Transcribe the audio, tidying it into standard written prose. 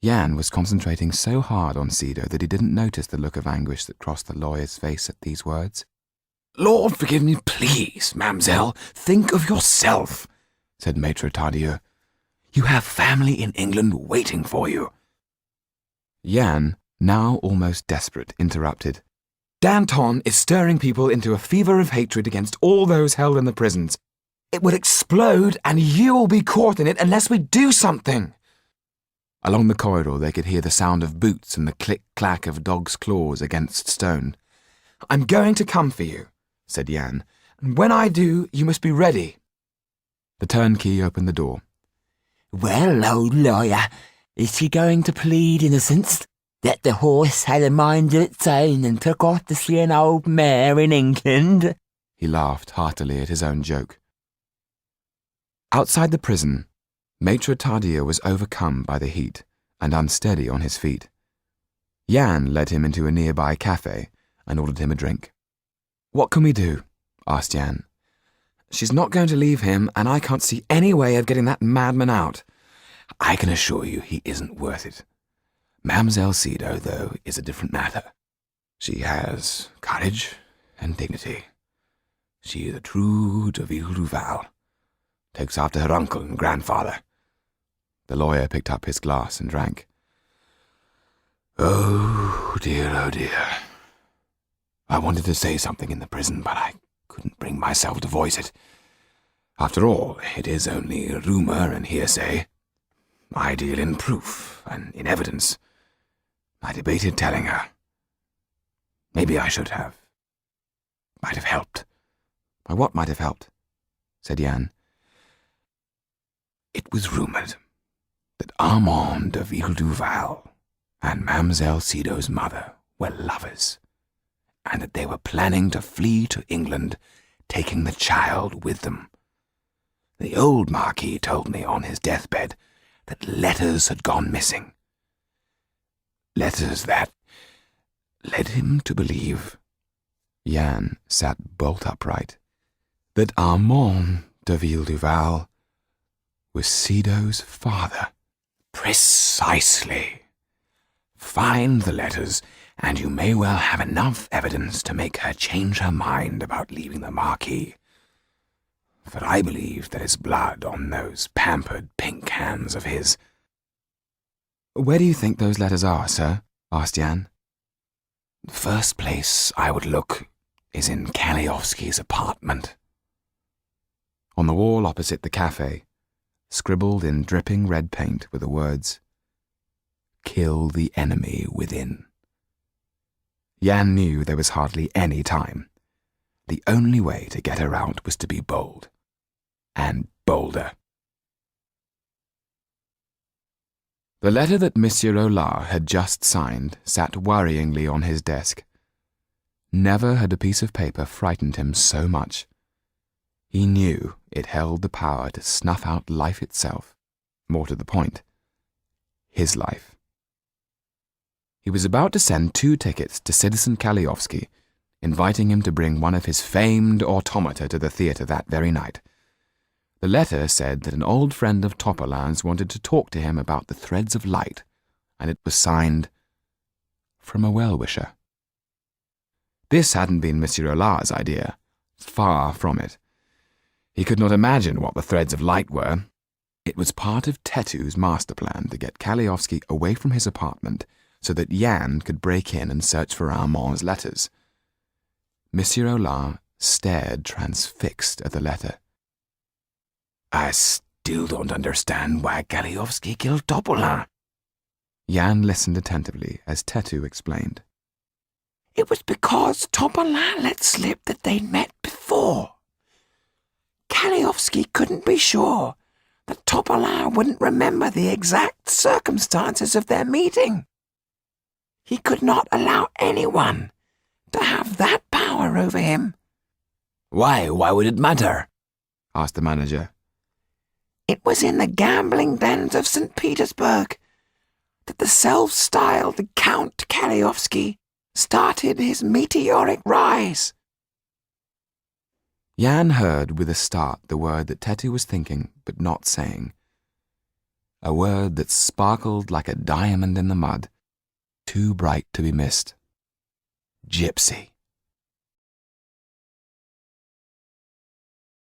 Jan was concentrating so hard on Sido that he didn't notice the look of anguish that crossed the lawyer's face at these words. "Lord forgive me, please, mademoiselle, think of yourself," said Maitre Tardieu. "You have family in England waiting for you." Jan, now almost desperate, interrupted. "Danton is stirring people into a fever of hatred against all those held in the prisons. It will explode, and you will be caught in it unless we do something." Along the corridor they could hear the sound of boots and the click-clack of dogs' claws against stone. "I'm going to come for you," said Jan, "and when I do, you must be ready." The turnkey opened the door. "Well, old lawyer, is she going to plead innocence? That the horse had a mind of its own and took off to see an old mare in England?" He laughed heartily at his own joke. Outside the prison, Maitre Tardieu was overcome by the heat and unsteady on his feet. Jan led him into a nearby cafe and ordered him a drink. "What can we do?" asked Jan. "She's not going to leave him, and I can't see any way of getting that madman out." "I can assure you he isn't worth it. Mademoiselle Sido, though, is a different matter. She has courage and dignity. She is a true de Ville du Val. Takes after her uncle and grandfather." The lawyer picked up his glass and drank. Oh dear. I wanted to say something in the prison, but I couldn't bring myself to voice it. After all, it is only rumour and hearsay. I deal in proof and in evidence. I debated telling her. Maybe I should have. Might have helped. Why, what might have helped? Said Jan. It was rumoured that Armand de Ville du Val and Mademoiselle Sido's mother were lovers, and that they were planning to flee to England, taking the child with them. The old Marquis told me on his deathbed that letters had gone missing. Letters that led him to believe. Jan sat bolt upright. That Armand de Ville du Val was Sido's father. Precisely. Find the letters, and you may well have enough evidence to make her change her mind about leaving the Marquis. For I believe there is blood on those pampered pink hands of his. Where do you think those letters are, sir? Asked Jan. The first place I would look is in Kaliowski's apartment. On the wall opposite the cafe, scribbled in dripping red paint were the words, "Kill the enemy within." Jan knew there was hardly any time. The only way to get her out was to be bold, and bolder. The letter that Monsieur Aulard had just signed sat worryingly on his desk. Never had a piece of paper frightened him so much. He knew it held the power to snuff out life itself, more to the point, his life. He was about to send 2 tickets to Citizen Kaliowski, inviting him to bring one of his famed automata to the theatre that very night. The letter said that an old friend of Topolain's wanted to talk to him about the threads of light, and it was signed, "From a well-wisher." This hadn't been Monsieur Aulard's idea. Far from it. He could not imagine what the threads of light were. It was part of Tetu's master plan to get Kaliowski away from his apartment so that Jan could break in and search for Armand's letters. Monsieur Aulard stared transfixed at the letter. I still don't understand why Kaliowski killed Topolain. Jan listened attentively as Tetu explained. It was because Topolain let slip that they'd met before. Kaliowski couldn't be sure that Topolain wouldn't remember the exact circumstances of their meeting. He could not allow anyone to have that power over him. Why would it matter? Asked the manager. It was in the gambling dens of St. Petersburg that the self-styled Count Kaliowski started his meteoric rise. Jan heard with a start the word that Tetu was thinking but not saying. a word that sparkled like a diamond in the mud, too bright to be missed. Gypsy.